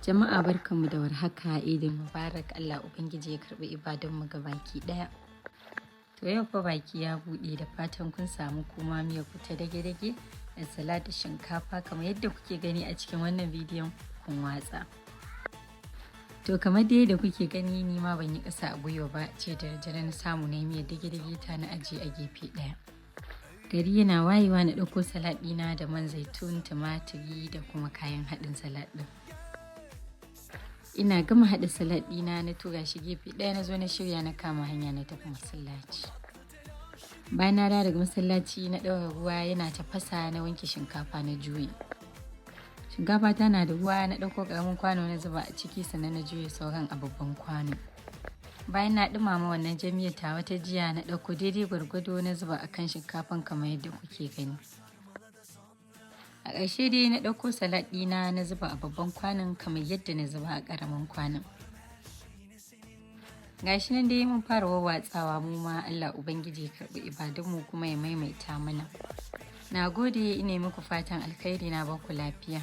Jama'a barkanmu da warhaka, Idin Mubarak, Allah Ubangiji ya karɓi ibadunmu baki ɗaya. To yau fa baki ya buɗe, da fatan kun samu kuma miyar ku ta dage-dage da salad da shinkafa kamar yadda kuke gani a cikin wannan bidiyon kun watsa. To kamar dai da kuke gani ni ma ban yi ƙasa a gwiwa ba, ce da daddare na samu na miyar dage-dage ta na ajiye a gefe ɗaya. Gari yana wayewa na ɗauko salad ɗina da man zaitun, tumatiri da kuma kayan haɗin salad ɗin. Ina gama haɗa salad ɗina na tura shi gefe ɗaya, na zo na shirya na kama hanya na tafi masallaci. Bayan na dawo daga masallaci na ɗaura ruwa yana tafasa, na wanke shinkafa na juye. Shinkafa tana da ruwa, na ɗauko ƙaramin kwano na zuba a ciki, sannan na juye sauran a babban kwano. Bayan na ɗumama wannan jan miyar tawa ta jiya, na ɗauko daidai gwargwado na zuba a kan shinkafan kamar yadda kuke gani. A ƙarshe dai na ɗauko salad ɗina na zuba a babban kwanon kamar yadda na zuba a ƙaramin kwanon. Gashi nan dai mun fara wawwatsawa, mu ma Allah Ubangiji ya karɓi ibadunmu kuma ya maimaita mana. Na gode, ina muku fatan alkhairi, na baku lafiya.